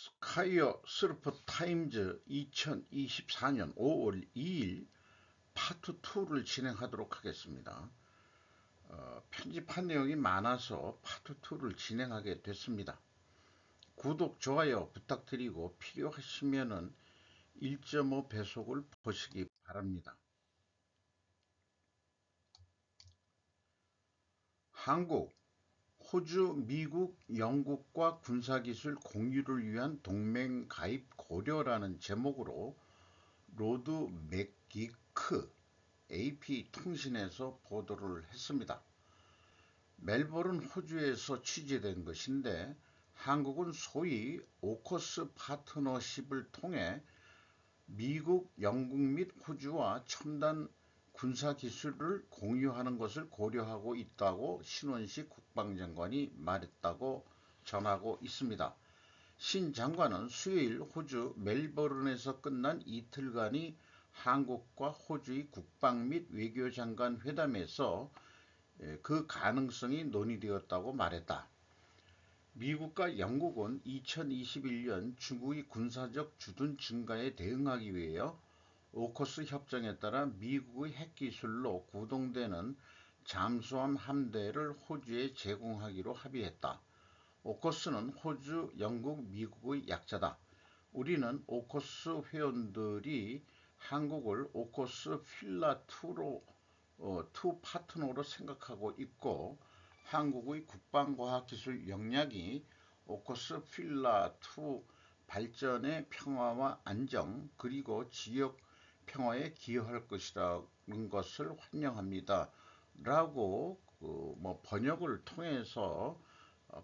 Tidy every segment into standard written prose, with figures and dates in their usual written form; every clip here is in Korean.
스카이어 서프 타임즈 2024년 5월 2일 파트 2를 진행하도록 하겠습니다. 편집한 내용이 많아서 파트 2를 진행하게 됐습니다. 구독, 좋아요 부탁드리고 필요하시면은 1.5 배속을 보시기 바랍니다. 한국, 호주, 미국, 영국과 군사기술 공유를 위한 동맹 가입 고려라는 제목으로 로드 맥기크 AP통신에서 보도를 했습니다. 멜버른 호주에서 취재된 것인데 한국은 소위 오커스 파트너십을 통해 미국, 영국 및 호주와 첨단 군사기술을 공유하는 것을 고려하고 있다고 신원식 국방장관이 말했다고 전하고 있습니다. 신 장관은 수요일 호주 멜버른에서 끝난 이틀간의 한국과 호주의 국방 및 외교장관 회담에서 그 가능성이 논의되었다고 말했다. 미국과 영국은 2021년 중국의 군사적 주둔 증가에 대응하기 위해 오커스 협정에 따라 미국의 핵기술로 구동되는 잠수함 함대를 호주에 제공하기로 합의했다. 오커스는 호주, 영국, 미국의 약자다. 우리는 오커스 회원들이 한국을 오커스 필라2로 투 파트너로 생각하고 있고 한국의 국방과학기술 역량이 오커스 필라2 발전의 평화와 안정 그리고 지역 평화에 기여할 것이라는 것을 환영합니다. 라고 번역을 통해서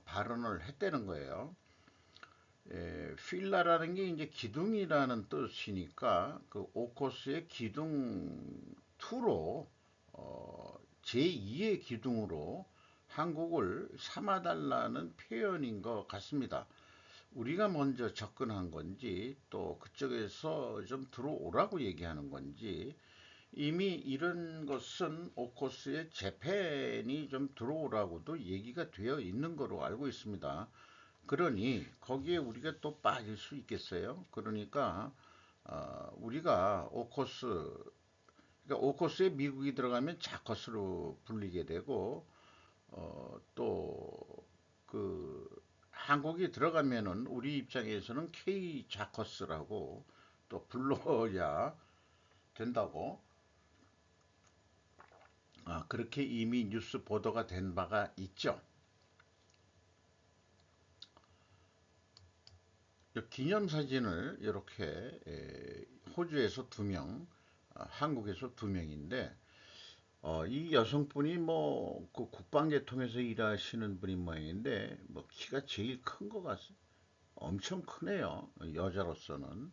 발언을 했다는 거예요. 필라라는 게 이제 기둥이라는 뜻이니까 그 오코스의 기둥 2로 제2의 기둥으로 한국을 삼아달라는 표현인 것 같습니다. 우리가 먼저 접근한 건지 또 그쪽에서 좀 들어오라고 얘기하는 건지 이미 이런 것은 오코스의 재팬이 좀 들어오라고도 얘기가 되어 있는 거로 알고 있습니다. 그러니 거기에 우리가 또 빠질 수 있겠어요. 그러니까 우리가 오코스, 그러니까 오코스에 미국이 들어가면 자커스로 불리게 되고 또 그 한국이 들어가면은 우리 입장에서는 K 자커스라고 또 불러야 된다고 그렇게 이미 뉴스 보도가 된 바가 있죠. 기념사진을 이렇게 호주에서 2명, 한국에서 2명인데 이 여성분이 뭐그 국방계통에서 일하시는 분인 모양인데 뭐 키가 제일 큰 것 같습니다. 엄청 크네요. 여자로서는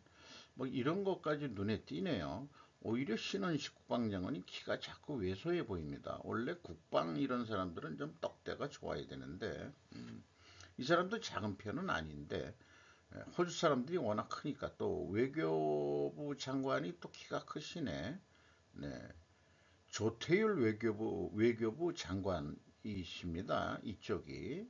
뭐 이런 것까지 눈에 띄네요. 오히려 신원식 국방장관이 키가 자꾸 왜소해 보입니다. 원래 국방 이런 사람들은 좀 떡대가 좋아야 되는데 이 사람도 작은 편은 아닌데 호주 사람들이 워낙 크니까 또 외교부 장관이 또 키가 크시네. 네. 조태율 외교부 장관이십니다. 이쪽이.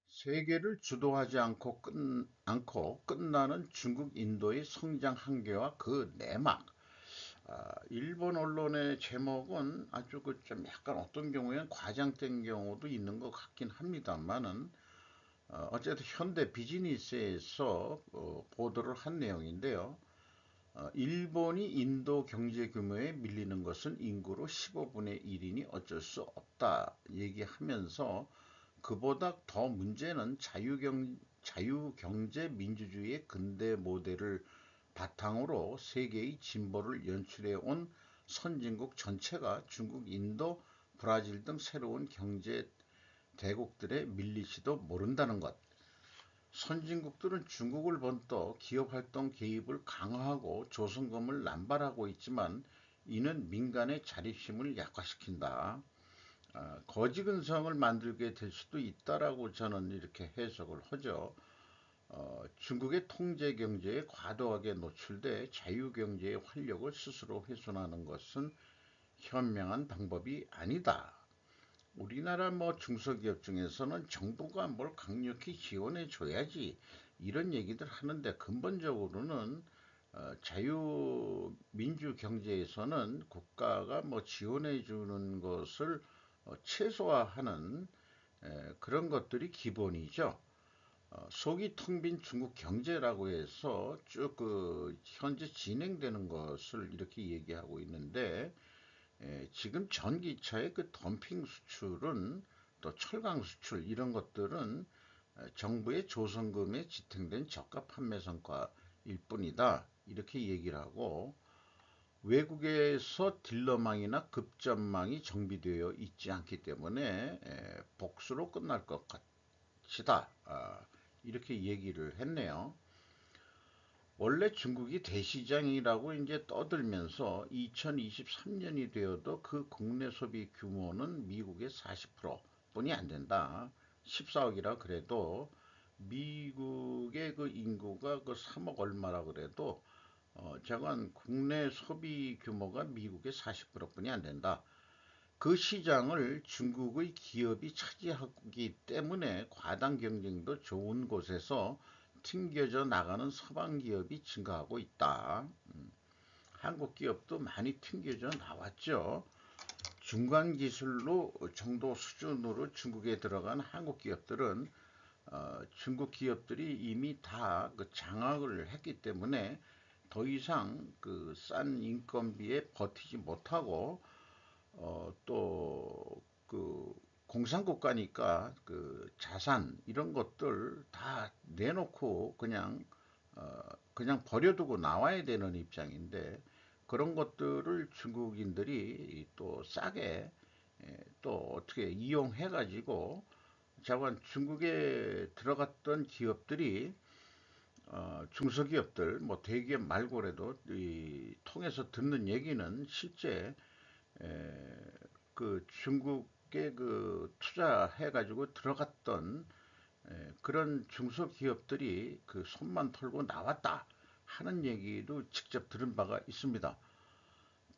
세계를 주도하지 않고 끝나는 중국 인도의 성장 한계와 그 내막. 일본 언론의 제목은 아주 그 좀 약간 어떤 경우에는 과장된 경우도 있는 것 같긴 합니다만은 어쨌든 현대 비즈니스에서 보도를 한 내용인데요. 일본이 인도 경제 규모에 밀리는 것은 인구로 15분의 1이니 어쩔 수 없다 얘기하면서 그보다 더 문제는 자유경제 민주주의의 근대 모델을 바탕으로 세계의 진보를 연출해 온 선진국 전체가 중국, 인도, 브라질 등 새로운 경제 대국들에 밀릴지도 모른다는 것. 선진국들은 중국을 번떠 기업활동 개입을 강화하고 조선금을 남발하고 있지만 이는 민간의 자립심을 약화시킨다. 거지근성을 만들게 될 수도 있다라고 저는 이렇게 해석을 하죠. 중국의 통제 경제에 과도하게 노출돼 자유 경제의 활력을 스스로 훼손하는 것은 현명한 방법이 아니다. 우리나라 뭐 중소기업 중에서는 정부가 뭘 강력히 지원해 줘야지 이런 얘기들 하는데 근본적으로는 자유민주 경제에서는 국가가 뭐 지원해 주는 것을 최소화하는 그런 것들이 기본이죠. 속이 텅 빈 중국 경제라고 해서 쭉 그 현재 진행되는 것을 이렇게 얘기하고 있는데 지금 전기차의 그 덤핑 수출은 또 철강 수출 이런 것들은 정부의 조성금에 지탱된 저가 판매 성과일 뿐이다. 이렇게 얘기를 하고 외국에서 딜러망이나 급전망이 정비되어 있지 않기 때문에 복수로 끝날 것 같이다. 이렇게 얘기를 했네요. 원래 중국이 대시장이라고 이제 떠들면서 2023년이 되어도 그 국내 소비 규모는 미국의 40% 뿐이 안 된다. 14억이라 그래도 미국의 그 인구가 그 3억 얼마라 그래도 저건 국내 소비 규모가 미국의 40% 뿐이 안 된다. 그 시장을 중국의 기업이 차지하기 때문에 과당 경쟁도 좋은 곳에서 튕겨져 나가는 서방 기업이 증가하고 있다. 한국 기업도 많이 튕겨져 나왔죠. 중간 기술로 정도 수준으로 중국에 들어간 한국 기업들은 중국 기업들이 이미 다 그 장악을 했기 때문에 더 이상 그 싼 인건비에 버티지 못하고 또 그 공산국가니까 그 자산 이런 것들 다 내놓고 그냥 버려두고 나와야 되는 입장인데 그런 것들을 중국인들이 또 싸게 또 어떻게 이용해 가지고 자관 중국에 들어갔던 기업들이 중소기업들 뭐 대기업 말고라도 이 통해서 듣는 얘기는 실제 에, 그 중국에 그 투자해가지고 들어갔던 그런 중소기업들이 그 손만 털고 나왔다 하는 얘기도 직접 들은 바가 있습니다.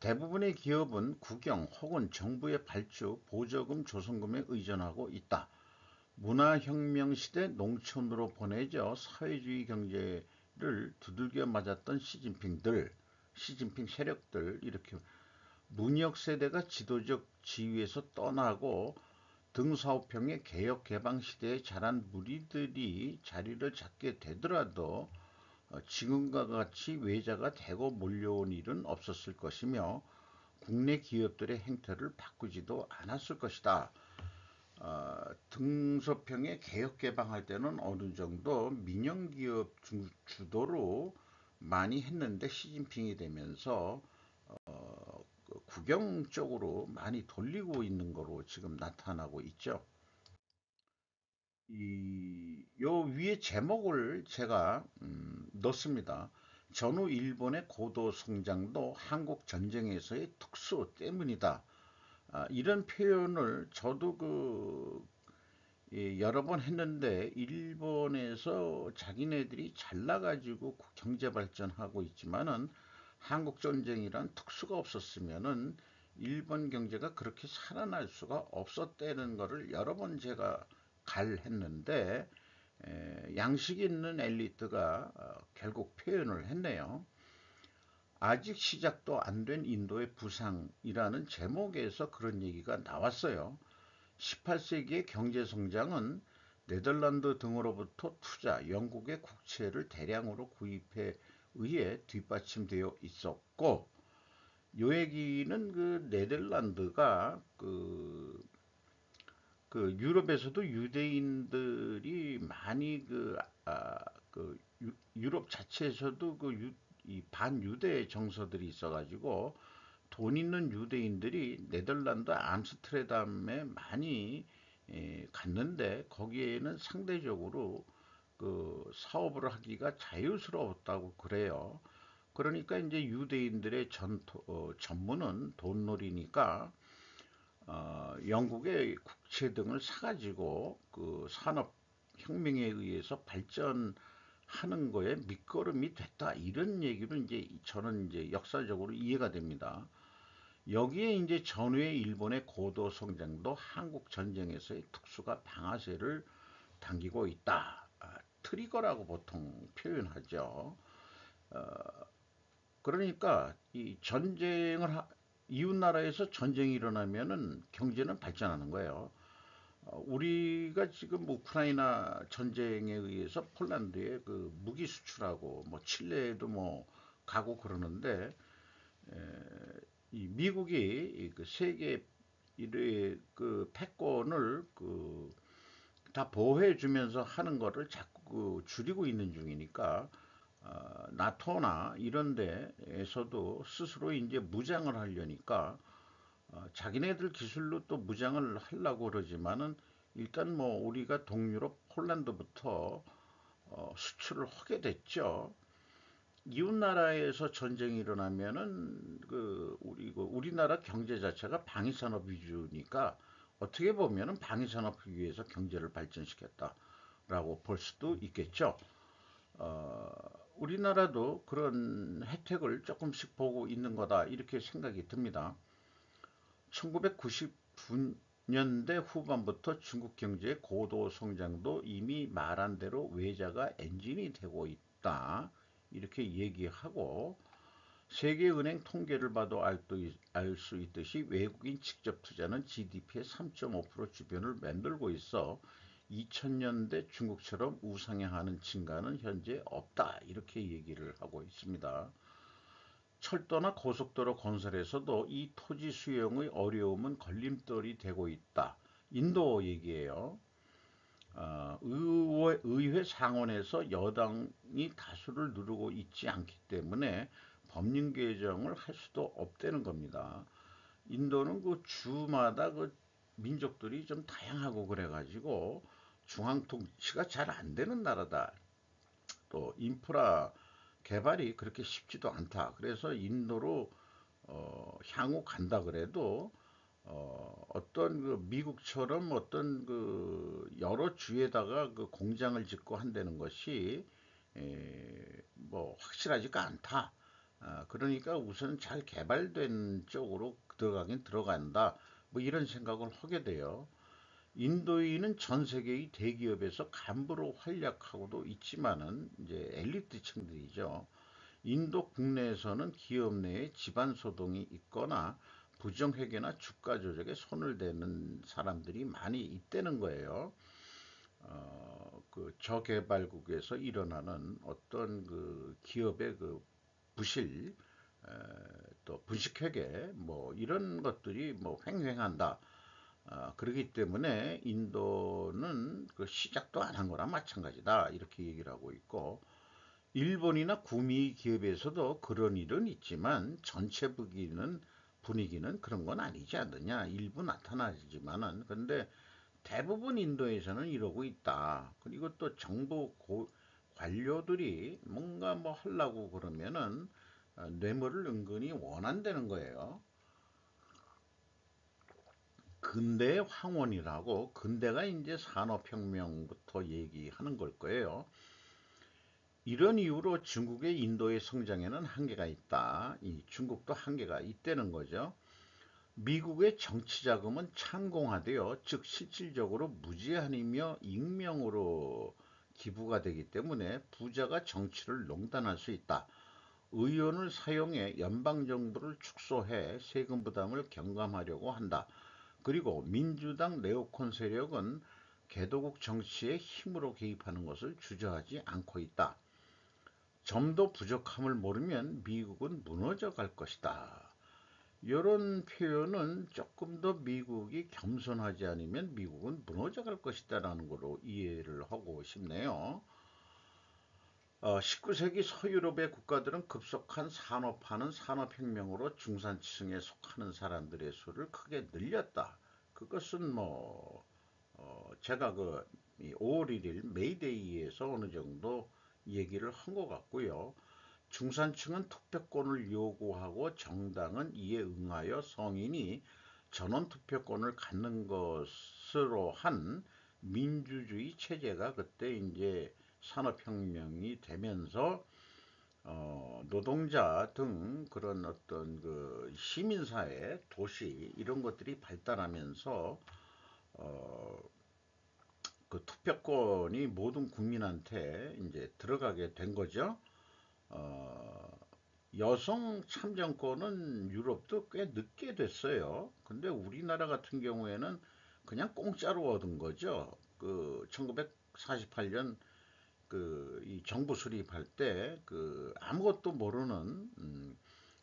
대부분의 기업은 국영 혹은 정부의 발주, 보조금, 조성금에 의존하고 있다. 문화혁명 시대 농촌으로 보내져 사회주의 경제를 두들겨 맞았던 시진핑 세력들 이렇게 문혁 세대가 지도적 지위에서 떠나고 등사오평의 개혁 개방 시대에 자란 무리들이 자리를 잡게 되더라도 지금과 같이 외자가 대거 몰려온 일은 없었을 것이며 국내 기업들의 행태를 바꾸지도 않았을 것이다. 등소평의 개혁 개방할 때는 어느 정도 민영 기업 주도로 많이 했는데 시진핑이 되면서 국영 쪽으로 많이 돌리고 있는 거로 지금 나타나고 있죠. 요 위에 제목을 제가 넣습니다. 전후 일본의 고도 성장도 한국 전쟁에서의 특수 때문이다. 이런 표현을 저도 여러 번 했는데 일본에서 자기네들이 잘나가지고 경제 발전하고 있지만은 한국 전쟁이란 특수가 없었으면은 일본 경제가 그렇게 살아날 수가 없었다는 거를 여러 번 제가 갈했는데 양식 있는 엘리트가 결국 표현을 했네요. 아직 시작도 안 된 인도의 부상이라는 제목에서 그런 얘기가 나왔어요. 18세기의 경제 성장은 네덜란드 등으로부터 투자, 영국의 국채를 대량으로 구입해 의해 뒷받침되어 있었고, 요 얘기는 그 네덜란드가 그 유럽에서도 유대인들이 많이 유럽 자체에서도 이 반유대 정서들이 있어가지고 돈 있는 유대인들이 네덜란드 암스테르담에 많이 갔는데 거기에는 상대적으로 그 사업을 하기가 자유스러웠다고 그래요. 그러니까 이제 유대인들의 전문은 돈놀이니까 영국의 국채 등을 사가지고 그 산업 혁명에 의해서 발전하는 거에 밑거름이 됐다. 이런 얘기로 이제 저는 이제 역사적으로 이해가 됩니다. 여기에 이제 전후의 일본의 고도 성장도 한국 전쟁에서의 특수가 방아쇠를 당기고 있다. 트리거라고 보통 표현하죠. 그러니까 이 이웃 나라에서 전쟁이 일어나면은 경제는 발전하는 거예요. 우리가 지금 우크라이나 전쟁에 의해서 폴란드에 그 무기 수출하고 뭐 칠레에도 뭐 가고 그러는데, 이 미국이 그 세계 일의 그 패권을 그 다 보호해 주면서 하는 거를 자꾸 줄이고 있는 중이니까, 나토나 이런 데에서도 스스로 이제 무장을 하려니까, 자기네들 기술로 또 무장을 하려고 그러지만은, 일단 뭐 우리가 동유럽 폴란드부터 수출을 하게 됐죠. 이웃 나라에서 전쟁이 일어나면은 우리나라 경제 자체가 방위산업 위주니까, 어떻게 보면은 방위산업 위에서 경제를 발전시켰다라고 볼 수도 있겠죠. 어, 우리나라도 그런 혜택을 조금씩 보고 있는 거다 이렇게 생각이 듭니다. 1999년대 후반부터 중국 경제의 고도 성장도 이미 말한 대로 외자가 엔진이 되고 있다. 이렇게 얘기하고, 세계은행 통계를 봐도 알 수 있듯이 외국인 직접 투자는 GDP의 3.5% 주변을 만들고 있어 2000년대 중국처럼 우상향하는 증가는 현재 없다. 이렇게 얘기를 하고 있습니다. 철도나 고속도로 건설에서도 이 토지 수용의 어려움은 걸림돌이 되고 있다. 인도 얘기예요. 의회 상원에서 여당이 다수를 누르고 있지 않기 때문에 법령 개정을 할 수도 없다는 겁니다. 인도는 그 주마다 그 민족들이 좀 다양하고 그래가지고 중앙 통치가 잘 안 되는 나라다. 또 인프라 개발이 그렇게 쉽지도 않다. 그래서 인도로 향후 간다 그래도 어떤 그 미국처럼 어떤 그 여러 주에다가 그 공장을 짓고 한다는 것이 뭐 확실하지가 않다. 그러니까 우선 잘 개발된 쪽으로 들어가긴 들어간다. 뭐 이런 생각을 하게 돼요. 인도인은 전 세계의 대기업에서 간부로 활약하고도 있지만은 이제 엘리트 층들이죠. 인도 국내에서는 기업 내에 집안 소동이 있거나 부정회계나 주가 조작에 손을 대는 사람들이 많이 있다는 거예요. 그 저개발국에서 일어나는 어떤 그 기업의 그 부실, 에, 또 분식회계 뭐 이런 것들이 뭐 횡행한다. 그렇기 때문에 인도는 그 시작도 안 한 거나 마찬가지다. 이렇게 얘기를 하고 있고, 일본이나 구미 기업에서도 그런 일은 있지만 전체 분위기는 그런 건 아니지 않느냐. 일부 나타나지만은, 근데 대부분 인도에서는 이러고 있다. 그리고 또 관료들이 뭔가 뭐 하려고 그러면은 뇌물을 은근히 원한다는 거예요. 근대의 황혼이라고, 근대가 이제 산업혁명부터 얘기하는 걸 거예요. 이런 이유로 중국의 인도의 성장에는 한계가 있다. 이 중국도 한계가 있다는 거죠. 미국의 정치 자금은 창공화되어, 즉 실질적으로 무제한이며 익명으로 기부가 되기 때문에 부자가 정치를 농단할 수 있다. 의원을 사용해 연방정부를 축소해 세금 부담을 경감하려고 한다. 그리고 민주당 네오콘 세력은 개도국 정치에 힘으로 개입하는 것을 주저하지 않고 있다. 점도 부족함을 모르면 미국은 무너져 갈 것이다. 이런 표현은 조금 더 미국이 겸손하지 않으면 미국은 무너져 갈 것이다라는 거로 이해를 하고 싶네요. 19세기 서유럽의 국가들은 급속한 산업화는 산업혁명으로 중산층에 속하는 사람들의 수를 크게 늘렸다. 그것은 뭐 제가 5월 1일 메이데이에서 어느 정도 얘기를 한 것 같고요. 중산층은 투표권을 요구하고 정당은 이에 응하여 성인이 전원 투표권을 갖는 것으로 한 민주주의 체제가 그때 이제 산업혁명이 되면서 노동자 등 그런 어떤 그 시민사회, 도시 이런 것들이 발달하면서 어, 그 투표권이 모든 국민한테 이제 들어가게 된 거죠. 어, 여성 참정권은 유럽도 꽤 늦게 됐어요. 근데 우리나라 같은 경우에는 그냥 공짜로 얻은 거죠. 그 1948년 그 이 정부 수립할 때 그 아무것도 모르는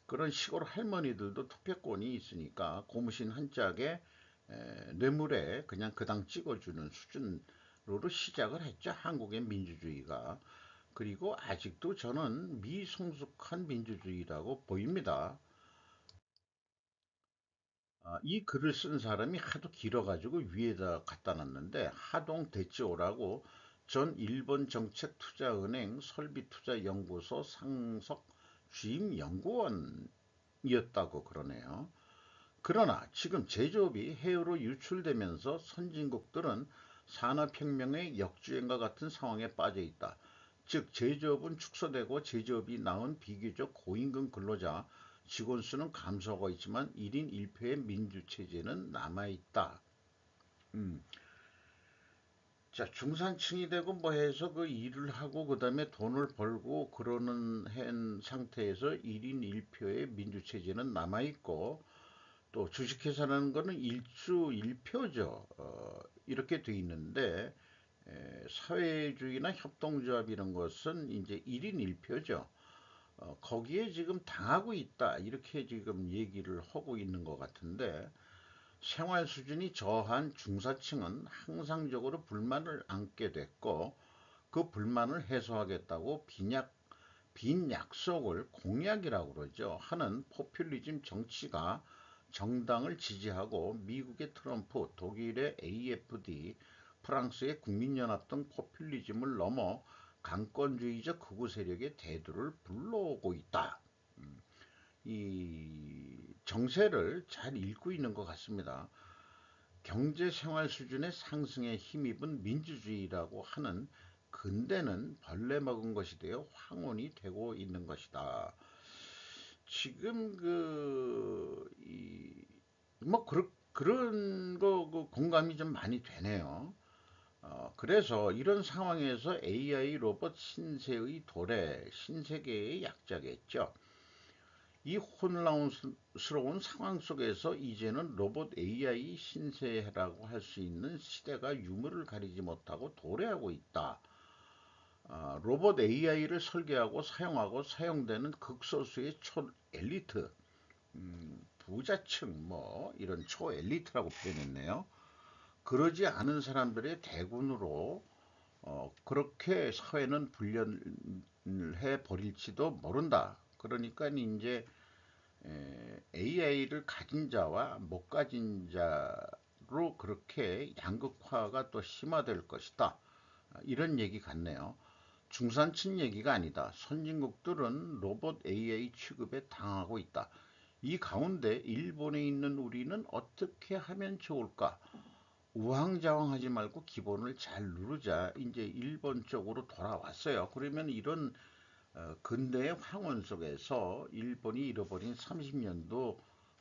그런 시골 할머니들도 투표권이 있으니까 고무신 한 짝에 뇌물에 그냥 그당 찍어주는 수준으로 시작을 했죠. 한국의 민주주의가. 그리고 아직도 저는 미성숙한 민주주의라고 보입니다. 이 글을 쓴 사람이 하도 길어가지고 위에다 갖다 놨는데 하동 대치오라고 전 일본 정책투자은행 설비투자연구소 상석 주임 연구원이었다고 그러네요. 그러나 지금 제조업이 해외로 유출되면서 선진국들은 산업혁명의 역주행과 같은 상황에 빠져 있다. 즉 제조업은 축소되고 제조업이 낳은 비교적 고임금 근로자 직원 수는 감소하고 있지만 1인 1표의 민주체제는 남아있다. 음. 자, 중산층이 되고 뭐 해서 그 일을 하고 그다음에 돈을 벌고 그러는 한 상태에서 1인 1표의 민주체제는 남아있고 또 주식회사라는 거는 일주 일표죠. 이렇게 돼 있는데 사회주의나 협동조합 이런 것은 이제 1인 1표죠. 거기에 지금 당하고 있다. 이렇게 지금 얘기를 하고 있는 것 같은데 생활 수준이 저한 중사층은 항상적으로 불만을 안게 됐고 그 불만을 해소하겠다고 빈 약속을 공약이라고 그러죠. 하는 포퓰리즘 정치가 정당을 지지하고 미국의 트럼프, 독일의 AFD, 프랑스의 국민연합 등 포퓰리즘을 넘어 강권주의적 극우 세력의 대두를 불러오고 있다. 이 정세를 잘 읽고 있는 것 같습니다. 경제 생활 수준의 상승에 힘입은 민주주의라고 하는 근대는 벌레 먹은 것이 되어 황혼이 되고 있는 것이다. 지금 그런 거 공감이 좀 많이 되네요. 그래서 이런 상황에서 AI 로봇 신세의 도래, 신세계의 약자겠죠. 이 혼란스러운 상황 속에서 이제는 로봇 AI 신세라고 할 수 있는 시대가 유물을 가리지 못하고 도래하고 있다. 로봇 AI를 설계하고 사용하고 사용되는 극소수의 초 엘리트, 부자층 뭐 이런 초 엘리트라고 표현했네요. 그러지 않은 사람들의 대군으로 그렇게 사회는 분열해 버릴지도 모른다. 그러니까 이제 AI를 가진 자와 못 가진 자로 그렇게 양극화가 또 심화될 것이다. 이런 얘기 같네요. 중산층 얘기가 아니다. 선진국들은 로봇 AI 취급에 당하고 있다. 이 가운데 일본에 있는 우리는 어떻게 하면 좋을까? 우왕좌왕하지 말고 기본을 잘 누르자. 이제 일본 쪽으로 돌아왔어요. 그러면 이런 근대의 황혼 속에서 일본이 잃어버린 30년도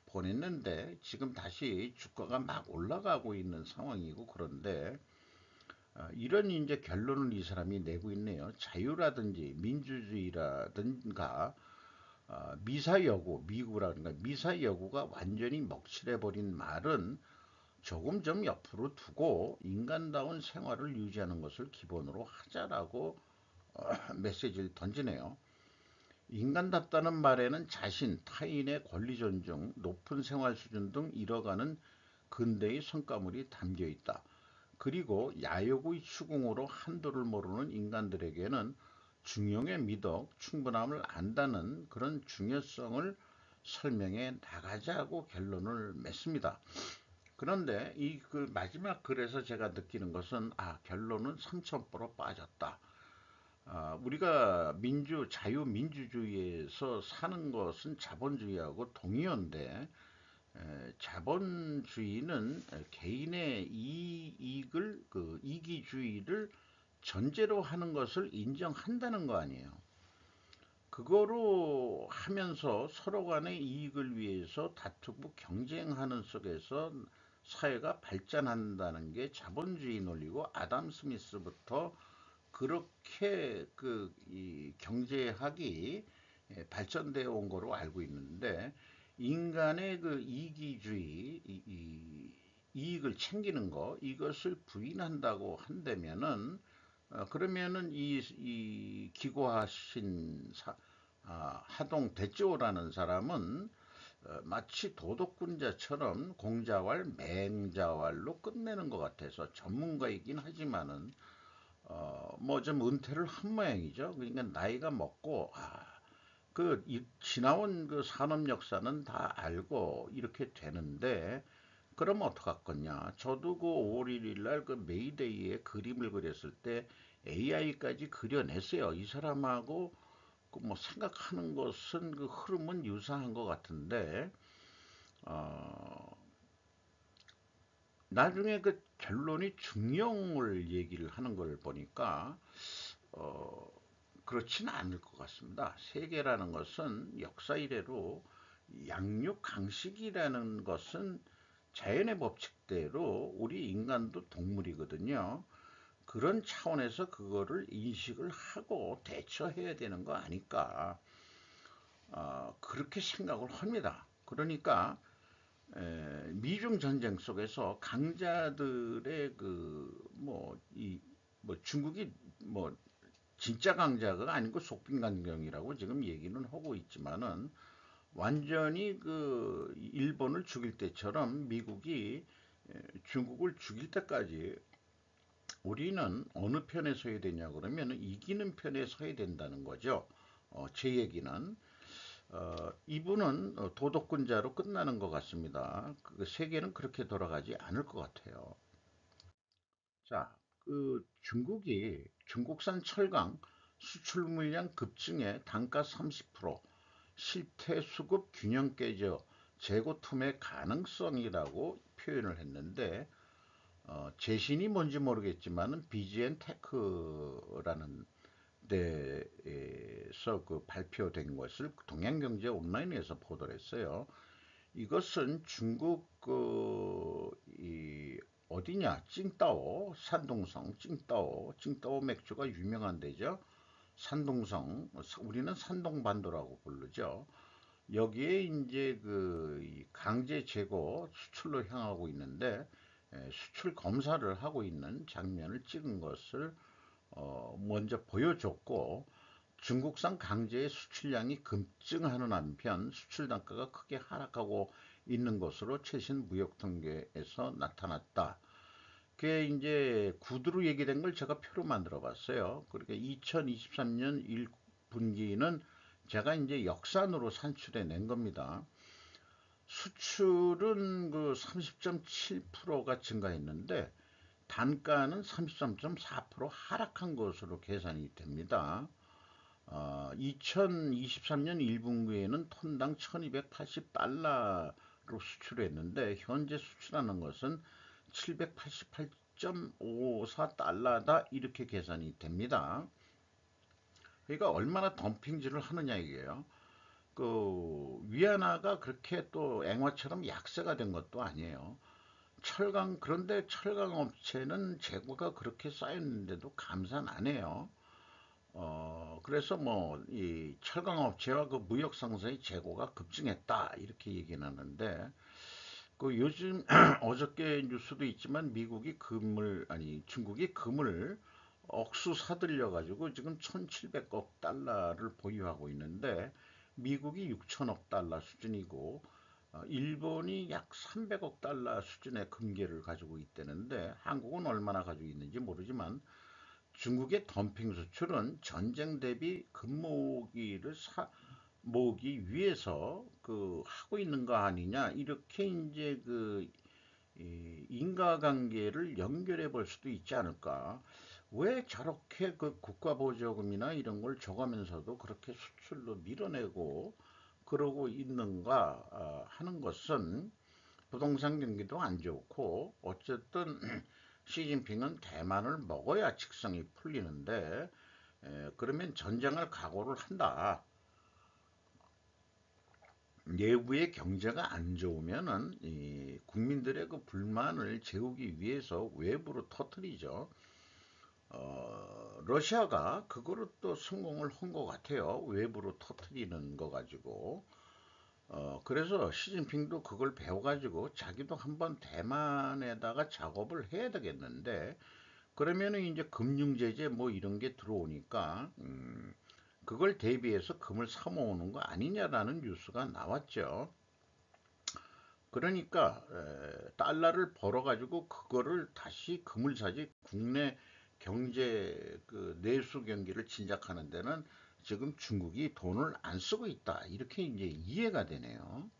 보냈는데 지금 다시 주가가 막 올라가고 있는 상황이고 그런데 이런 이제 결론을 이 사람이 내고 있네요. 자유라든지 민주주의라든가 미사 여구, 미국이라든가 미사 여구가 완전히 먹칠해버린 말은 조금 좀 옆으로 두고 인간다운 생활을 유지하는 것을 기본으로 하자라고 메시지를 던지네요. 인간답다는 말에는 자신, 타인의 권리 존중, 높은 생활 수준 등 잃어가는 근대의 성과물이 담겨 있다. 그리고 야욕의 추궁으로 한도를 모르는 인간들에게는 중용의 미덕, 충분함을 안다는 그런 중요성을 설명해 나가자고 결론을 맺습니다. 그런데 이 그 마지막 글에서 제가 느끼는 것은 결론은 삼천포로 빠졌다. 우리가 자유민주주의에서 사는 것은 자본주의하고 동의어인데 자본주의는 개인의 이기주의를 전제로 하는 것을 인정한다는 거 아니에요. 그거로 하면서 서로 간의 이익을 위해서 다투고 경쟁하는 속에서 사회가 발전한다는 게 자본주의 논리고, 아담 스미스부터 그렇게 이 경제학이 발전되어 온 거로 알고 있는데, 인간의 그 이기주의, 이익을 챙기는 거, 이것을 부인한다고 한다면은, 그러면은 이 기고하신 하동 대조라는 사람은 마치 도덕군자처럼 공자왈 맹자왈로 끝내는 것 같아서, 전문가이긴 하지만은 뭐 좀 은퇴를 한 모양이죠. 그러니까 나이가 먹고 지나온 그 산업 역사는 다 알고 이렇게 되는데, 그럼 어떡할 거냐. 저도 그 5월 1일 날 그 메이데이에 그림을 그렸을 때 AI까지 그려냈어요. 이 사람하고 그 뭐 생각하는 것은 그 흐름은 유사한 것 같은데, 어, 나중에 그 결론이 중용을 얘기를 하는 걸 보니까 어, 그렇지는 않을 것 같습니다. 세계라는 것은 역사 이래로 양육 강식이라는 것은 자연의 법칙대로 우리 인간도 동물이거든요. 그런 차원에서 그거를 인식을 하고 대처해야 되는 거 아닐까, 그렇게 생각을 합니다. 그러니까 미중 전쟁 속에서 강자들의 뭐 중국이 뭐 진짜 강자가 아니고 속빈강경이라고 지금 얘기는 하고 있지만은, 완전히 그 일본을 죽일 때처럼 미국이 중국을 죽일 때까지 우리는 어느 편에 서야 되냐 그러면 이기는 편에 서야 된다는 거죠. 제 얘기는 이분은 도덕군자로 끝나는 것 같습니다. 그 세계는 그렇게 돌아가지 않을 것 같아요. 자, 그 중국이 중국산 철강 수출 물량 급증에 단가 30%, 실태 수급 균형 깨져 재고 투매 가능성이라고 표현을 했는데, 재신이 뭔지 모르겠지만은 BGN 테크라는 데에서 그 발표된 것을 동양경제 온라인에서 보도를 했어요. 이것은 중국 이 어디냐, 칭따오 산동성, 칭따오 맥주가 유명한 데죠. 산동성, 우리는 산동반도라고 부르죠. 여기에 이제 이 강제 재고 수출로 향하고 있는데, 수출 검사를 하고 있는 장면을 찍은 것을 먼저 보여줬고, 중국산 강제의 수출량이 급증하는 한편 수출 단가가 크게 하락하고 있는 것으로 최신 무역 통계에서 나타났다. 그게 이제 구두로 얘기된 걸 제가 표로 만들어 봤어요. 그러니까 2023년 1분기는 제가 이제 역산으로 산출해 낸 겁니다. 수출은 그 30.7%가 증가했는데, 단가는 33.4% 하락한 것으로 계산이 됩니다. 2023년 1분기에는 톤당 1280달러로 수출했는데, 현재 수출하는 것은 788.54달러다, 이렇게 계산이 됩니다. 그러니까 얼마나 덤핑질을 하느냐 이게요. 위안화가 그렇게 또 앵화처럼 약세가 된 것도 아니에요. 그런데 철강 업체는 재고가 그렇게 쌓였는데도 감산 안 해요. 그래서 뭐 이 철강 업체와 그 무역 상사의 재고가 급증했다, 이렇게 얘기는 하는데, 그 요즘 어저께 뉴스도 있지만 미국이 중국이 금을 억수 사들여 가지고 지금 1700억 달러를 보유하고 있는데, 미국이 6천억 달러 수준이고, 일본이 약 300억 달러 수준의 금괴를 가지고 있다는데, 한국은 얼마나 가지고 있는지 모르지만 중국의 덤핑 수출은 전쟁 대비 금모으기를 모으기 위해서 하고 있는 거 아니냐, 이렇게 이제 인과관계를 연결해 볼 수도 있지 않을까. 왜 저렇게 그 국가보조금이나 이런 걸 줘가면서도 그렇게 수출로 밀어내고 그러고 있는가 하는 것은, 부동산 경기도 안 좋고 어쨌든 시진핑은 대만을 먹어야 직성이 풀리는데, 그러면 전쟁을 각오를 한다. 내부의 경제가 안 좋으면은 이 국민들의 그 불만을 재우기 위해서 외부로 터뜨리죠. 러시아가 그거를 또 성공을 한 것 같아요. 외부로 터뜨리는 거 가지고. 그래서 시진핑도 그걸 배워가지고 자기도 한번 대만에다가 작업을 해야 되겠는데, 그러면은 이제 금융제재 뭐 이런 게 들어오니까, 그걸 대비해서 금을 사 모으는 거 아니냐라는 뉴스가 나왔죠. 그러니까 달러를 벌어가지고 그거를 다시 금을 사지, 국내 경제 그 내수 경기를 진작하는 데는 지금 중국이 돈을 안 쓰고 있다, 이렇게 이제 이해가 되네요.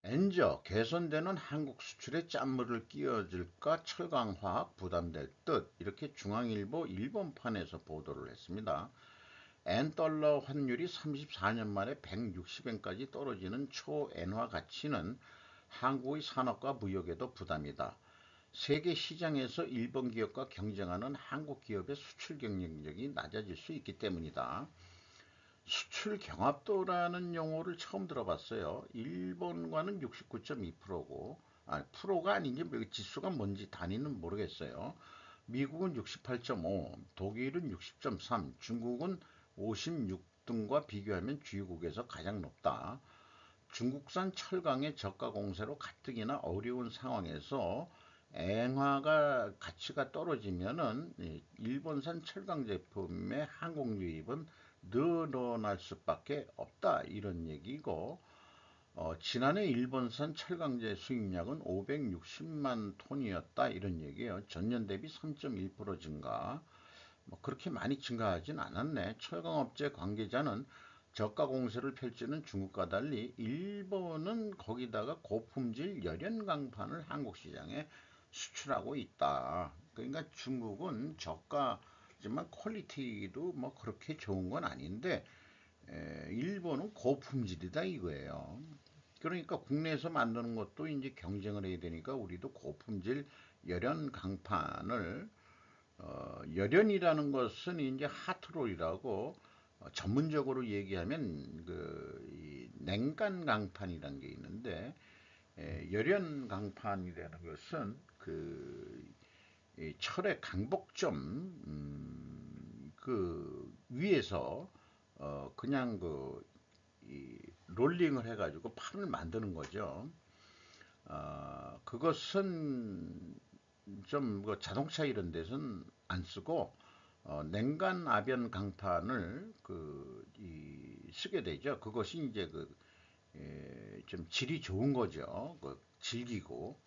엔저 개선되는 한국 수출에 짠물을 끼얹을까 철강화학 부담될 듯, 이렇게 중앙일보 일본판에서 보도를 했습니다. 엔달러 환율이 34년 만에 160엔까지 떨어지는 초엔화 가치는 한국의 산업과 무역에도 부담이다. 세계 시장에서 일본 기업과 경쟁하는 한국 기업의 수출 경쟁력이 낮아질 수 있기 때문이다. 수출 경합도라는 용어를 처음 들어봤어요. 일본과는 69.2%고, 프로가 아닌지 지수가 뭔지 단위는 모르겠어요. 미국은 68.5, 독일은 60.3, 중국은 56등과 비교하면 주요국에서 가장 높다. 중국산 철강의 저가 공세로 가뜩이나 어려운 상황에서 엔화가 가치가 떨어지면은 일본산 철강 제품의 한국 유입은 늘어날 수밖에 없다, 이런 얘기고, 지난해 일본산 철강제 수입량은 560만 톤이었다, 이런 얘기예요. 전년 대비 3.1% 증가. 뭐 그렇게 많이 증가하진 않았네. 철강업체 관계자는 저가 공세를 펼치는 중국과 달리 일본은 거기다가 고품질 열연 강판을 한국 시장에 수출하고 있다. 그러니까 중국은 저가지만 퀄리티도 뭐 그렇게 좋은 건 아닌데, 일본은 고품질이다 이거예요. 그러니까 국내에서 만드는 것도 이제 경쟁을 해야 되니까 우리도 고품질 열연 강판을, 열연이라는 것은 이제 하트롤이라고, 전문적으로 얘기하면 그 냉간 강판이라는 게 있는데, 열연 강판이라는 것은 그 철의 강복점, 그 위에서 그냥 롤링을 해가지고 판을 만드는 거죠. 그것은 좀 뭐 자동차 이런 데서는 안 쓰고 냉간 아변 강판을 쓰게 되죠. 그것이 이제 좀 질이 좋은 거죠. 질기고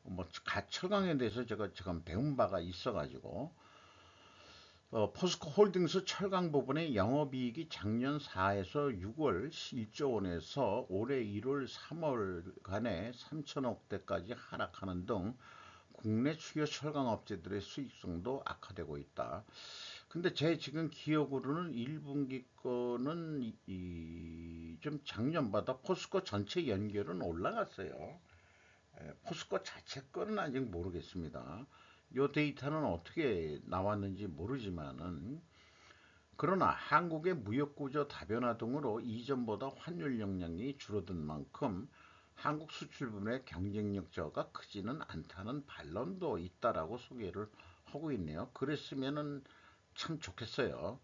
뭐 철강에 대해서 제가 지금 배운 바가 있어가지고, 포스코 홀딩스 철강 부분의 영업이익이 작년 4에서 6월 1조 원에서 올해 1월 3월간에 3천억 대까지 하락하는 등 국내 주요 철강 업체들의 수익성도 악화되고 있다. 근데 제 지금 기억으로는 1분기 거는 좀 작년보다 포스코 전체 연결은 올라갔어요. 포스코 자체 거는 아직 모르겠습니다. 이 데이터는 어떻게 나왔는지 모르지만은, 그러나 한국의 무역구조 다변화 등으로 이전보다 환율 영향이 줄어든 만큼 한국 수출 부문의 경쟁력 저하가 크지는 않다는 반론도 있다라고 소개를 하고 있네요. 그랬으면은 참 좋겠어요.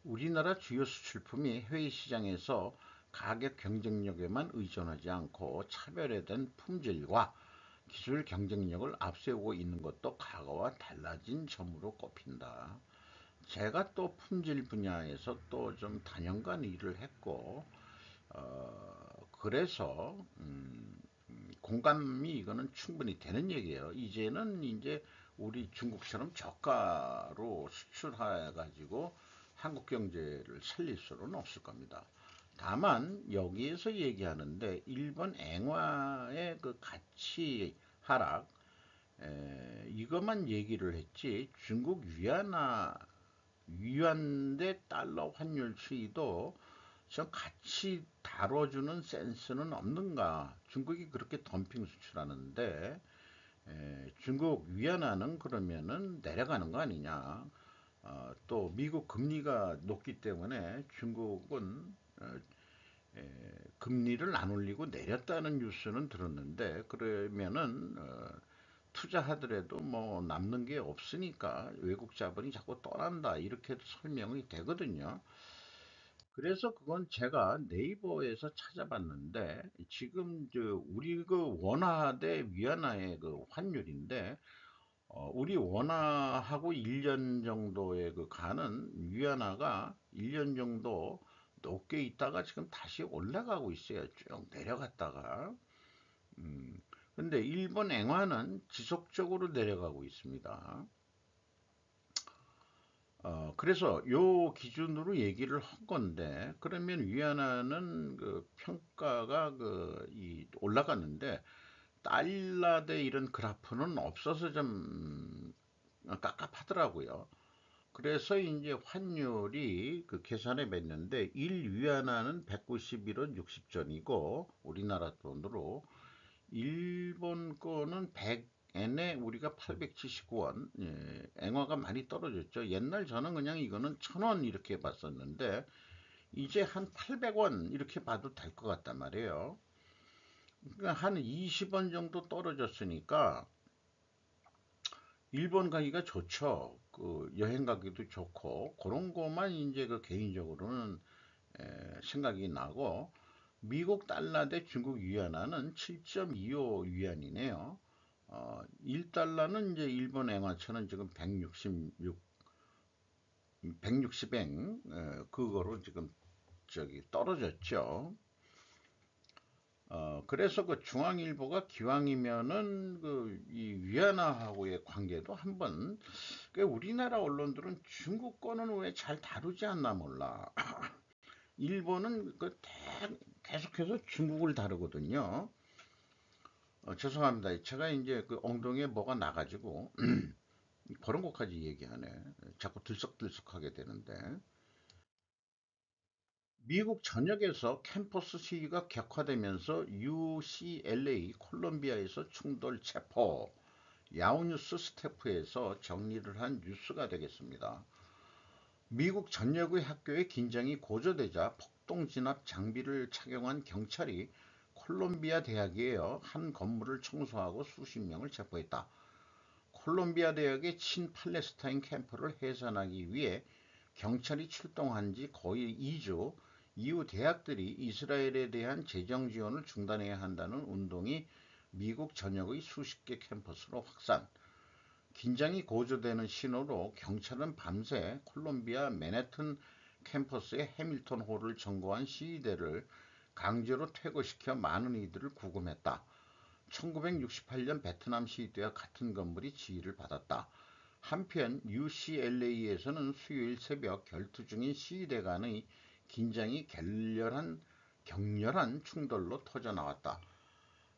우리나라 주요 수출품이 해외 시장에서 가격 경쟁력에만 의존하지 않고 차별화된 품질과 기술 경쟁력을 앞세우고 있는 것도 과거와 달라진 점으로 꼽힌다. 제가 또 품질 분야에서 또 좀 단연간 일을 했고, 그래서 공감이 이거는 충분히 되는 얘기예요. 이제는 이제 우리 중국처럼 저가로 수출해 가지고 한국 경제를 살릴 수는 없을 겁니다. 다만 여기에서 얘기하는데 일본 엔화의 그 가치 하락, 이것만 얘기를 했지 중국 위안 대 달러 환율 추이도 저 같이 다뤄주는 센스는 없는가? 중국이 그렇게 덤핑 수출하는데 중국 위안화는 그러면은 내려가는 거 아니냐? 또 미국 금리가 높기 때문에 중국은 금리를 안 올리고 내렸다는 뉴스는 들었는데 그러면은 투자하더라도 뭐 남는 게 없으니까 외국 자본이 자꾸 떠난다 이렇게 설명이 되거든요. 그래서 그건 제가 네이버에서 찾아봤는데 지금 우리 그 원화 대 위안화의 그 환율인데 우리 원화하고 1년 정도의 그 가는 위안화가 1년 정도 높게 있다가 지금 다시 올라가고 있어요. 쭉 내려갔다가. 음, 근데 일본 엔화는 지속적으로 내려가고 있습니다. 그래서 요 기준으로 얘기를 한 건데, 그러면 위안화는 그 평가가 올라갔는데, 달러 대 이런 그래프는 없어서 좀 깝깝하더라고요. 그래서 이제 환율이 그 계산해 냈는데 1 위안화는 191원 60전이고 우리나라 돈으로 일본 거는 100엔에 우리가 879원. 예, 엔화가 많이 떨어졌죠. 옛날 저는 그냥 이거는 1000원 이렇게 봤었는데 이제 한 800원 이렇게 봐도 될 것 같단 말이에요. 그러니까 한 20원 정도 떨어졌으니까 일본 가기가 좋죠. 그 여행 가기도 좋고 그런 것만 이제 그 개인적으로는 생각이 나고 미국 달러 대 중국 위안화는 7.25 위안이네요. 1달러는 이제 일본 엔화처럼 지금 166, 160엔 그거로 지금 저기 떨어졌죠. 그래서 그 중앙일보가 기왕이면은 그 이 위안화하고의 관계도 한번 그 우리나라 언론들은 중국 거는 왜 잘 다루지 않나 몰라. 일본은 계속해서 중국을 다루거든요. 죄송합니다. 제가 이제 그 엉덩이에 뭐가 나가지고 그런 것까지 얘기하네. 자꾸 들썩들썩하게 되는데. 미국 전역에서 캠퍼스 시위가 격화되면서 UCLA 콜롬비아에서 충돌 체포. 야후뉴스 스태프에서 정리를 한 뉴스가 되겠습니다. 미국 전역의 학교에 긴장이 고조되자 폭동 진압 장비를 착용한 경찰이 콜롬비아 대학이에요. 한 건물을 청소하고 수십 명을 체포했다. 콜롬비아 대학의 친팔레스타인 캠프를 해산하기 위해 경찰이 출동한 지 거의 2주 이후 대학들이 이스라엘에 대한 재정 지원을 중단해야 한다는 운동이 미국 전역의 수십 개 캠퍼스로 확산. 긴장이 고조되는 신호로 경찰은 밤새 콜롬비아 맨해튼 캠퍼스의 해밀턴 홀을 점거한 시위대를 강제로 퇴거시켜 많은 이들을 구금했다. 1968년 베트남 시위대와 같은 건물이 지휘를 받았다. 한편 UCLA에서는 수요일 새벽 결투 중인 시위대 간의 긴장이 격렬한 충돌로 터져나왔다.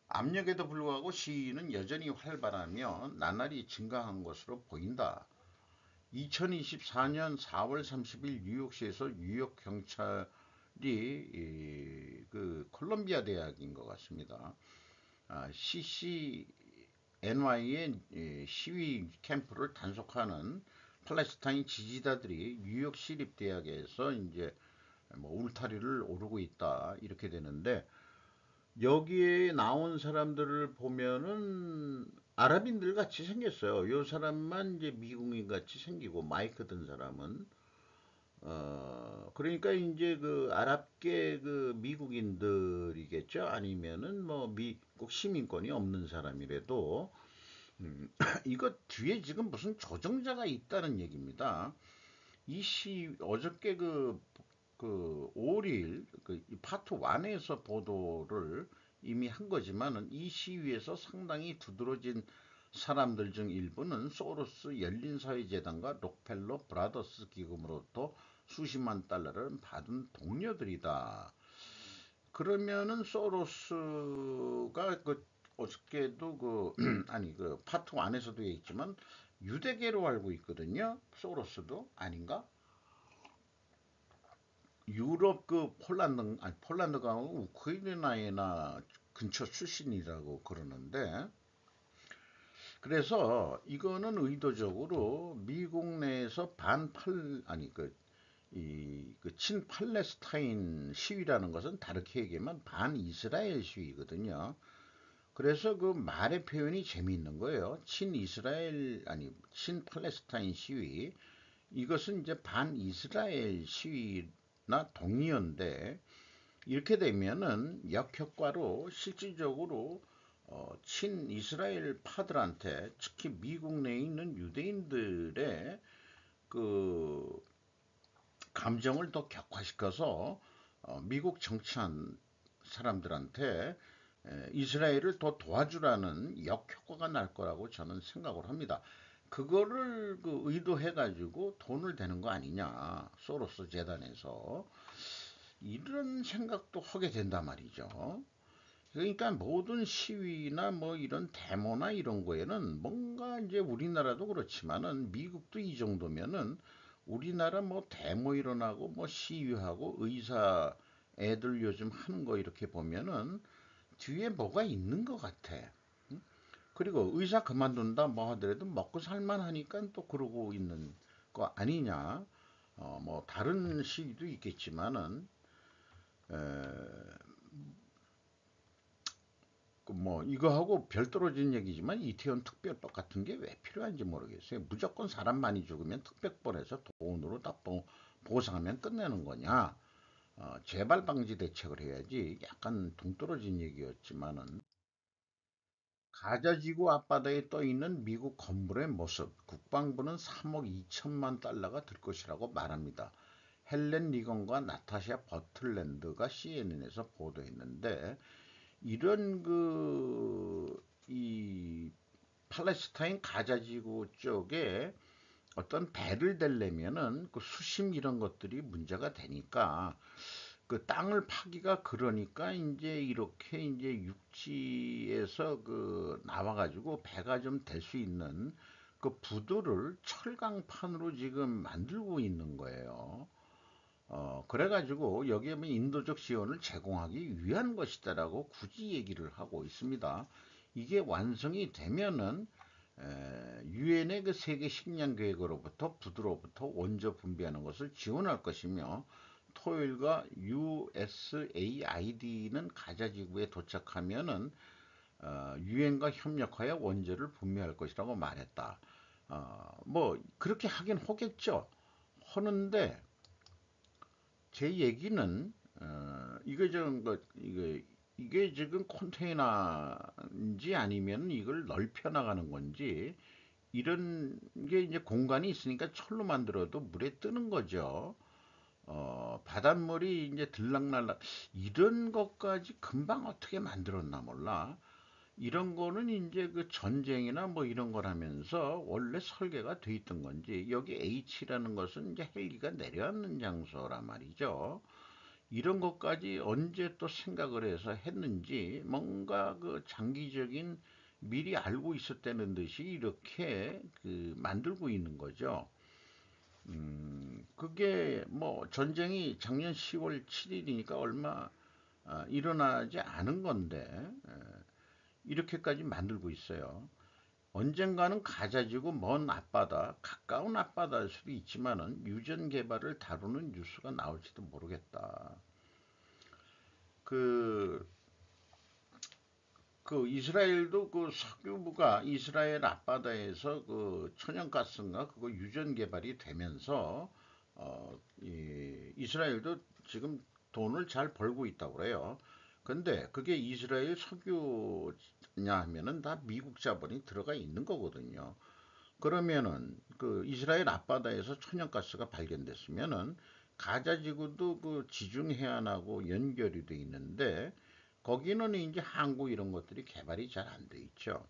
압력에도 불구하고 시위는 여전히 활발하며 나날이 증가한 것으로 보인다. 2024년 4월 30일 뉴욕시에서 뉴욕 경찰이 그 콜롬비아 대학인 것 같습니다. CCNY의 시위 캠프를 단속하는 팔레스타인 지지자들이 뉴욕 시립대학에서 이제 뭐 울타리를 오르고 있다 이렇게 되는데 여기에 나온 사람들을 보면은 아랍인들 같이 생겼어요. 요 사람만 이제 미국인 같이 생기고 마이크 든 사람은 그러니까 이제 그 아랍계 그 미국인들이겠죠. 아니면은 뭐 미국 시민권이 없는 사람이라도 이거 뒤에 지금 무슨 조정자가 있다는 얘기입니다. 어저께 그 5일 그 파트 1에서 보도를 이미 한 거지만은 이 시위에서 상당히 두드러진 사람들 중 일부는 소로스 열린사회재단과 록펠러 브라더스 기금으로부터 수십만 달러를 받은 동료들이다. 그러면은 소로스가 그 어저께도 그 아니 그 파트 1에서도 있지만 유대계로 알고 있거든요. 소로스도 아닌가? 유럽 그 폴란드가 아니고 우크라이나나 근처 출신이라고 그러는데 그래서 이거는 의도적으로 미국 내에서 반팔 아니 그 그 친팔레스타인 시위라는 것은 다르게 얘기하면 반이스라엘 시위거든요. 그래서 그 말의 표현이 재미있는 거예요. 친이스라엘 아니 친팔레스타인 시위, 이것은 이제 반이스라엘 시위나 동의어인데, 이렇게 되면은 역효과로 실질적으로 친이스라엘 파들한테, 특히 미국 내에 있는 유대인들의 그 감정을 더 격화시켜서 미국 정치한 사람들한테 이스라엘을 더 도와주라는 역효과가 날 거라고 저는 생각을 합니다. 그거를 그 의도해 가지고 돈을 대는 거 아니냐, 소로스 재단에서. 이런 생각도 하게 된단 말이죠. 그러니까 모든 시위나 뭐 이런 데모나 이런 거에는 뭔가, 이제 우리나라도 그렇지만은 미국도 이 정도면은, 우리나라 뭐 데모 일어나고 뭐 시위하고 의사 애들 요즘 하는 거 이렇게 보면은 뒤에 뭐가 있는 것 같아. 그리고 의사 그만둔다 뭐 하더라도 먹고 살만 하니까 또 그러고 있는 거 아니냐. 뭐 다른 시기도 있겠지만은 그뭐 이거하고 별도로진 얘기지만, 이태원 특별법 같은 게 왜 필요한지 모르겠어요. 무조건 사람 많이 죽으면 특별법에서 돈으로 다 보상하면 끝내는 거냐. 재발 방지 대책을 해야지. 약간 동떨어진 얘기였지만은, 가자지구 앞바다에 떠 있는 미국 건물의 모습, 국방부는 3억 2천만 달러가 들 것이라고 말합니다. 헬렌 리건과 나타샤 버틀랜드가 CNN에서 보도했는데, 이런 이 팔레스타인 가자지구 쪽에 어떤 배를 대려면은 그 수심 이런 것들이 문제가 되니까, 그 땅을 파기가 그러니까 이제 이렇게 이제 육지에서 그 나와가지고 배가 좀 될 수 있는 그 부두를 철강판으로 지금 만들고 있는 거예요. 그래가지고 여기에 뭐 인도적 지원을 제공하기 위한 것이다라고 굳이 얘기를 하고 있습니다. 이게 완성이 되면은 유엔의 그 세계 식량 계획으로부터 부두로부터 원조 분배하는 것을 지원할 것이며, 토요일과 USAID는 가자 지구에 도착하면은 유엔과 협력하여 원조를 분배할 것이라고 말했다. 뭐 그렇게 하긴 하겠죠. 하는데, 제 얘기는 이게 지금 이게 지금 컨테이너인지 아니면 이걸 넓혀 나가는 건지, 이런 게 이제 공간이 있으니까 철로 만들어도 물에 뜨는 거죠. 바닷물이 이제 들락날락, 이런 것까지 금방 어떻게 만들었나 몰라. 이런 거는 이제 그 전쟁이나 뭐 이런 걸 하면서 원래 설계가 돼 있던 건지, 여기 H라는 것은 이제 헬기가 내려앉는 장소란 말이죠. 이런 것까지 언제 또 생각을 해서 했는지, 뭔가 그 장기적인 미리 알고 있었다는 듯이 이렇게 그 만들고 있는 거죠. 그게 뭐 전쟁이 작년 10월 7일이니까 얼마 일어나지 않은 건데, 이렇게까지 만들고 있어요. 언젠가는 가자지구 먼 앞바다, 가까운 앞바다일 수도 있지만은 유전 개발을 다루는 뉴스가 나올지도 모르겠다. 그, 그 이스라엘도 그 석유부가 이스라엘 앞바다에서 그 천연가스인가 그거 유전 개발이 되면서 이스라엘도 지금 돈을 잘 벌고 있다고 그래요. 근데 그게 이스라엘 석유냐 하면은 다 미국 자본이 들어가 있는 거거든요. 그러면은 그 이스라엘 앞바다에서 천연가스가 발견됐으면은 가자 지구도 그 지중 해안하고 연결이 돼 있는데, 거기는 이제 항구 이런 것들이 개발이 잘 안 돼 있죠.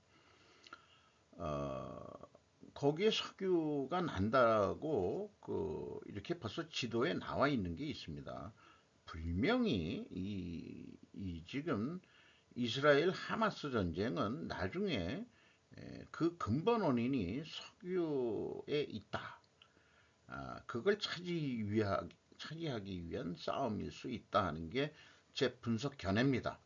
어, 거기에 석유가 난다고 그 이렇게 벌써 지도에 나와 있는 게 있습니다. 분명히 이 지금 이스라엘 하마스 전쟁은 나중에 그 근본 원인이 석유에 있다. 그걸 차지하기 위한 싸움일 수 있다 하는 게 제 분석 견해입니다.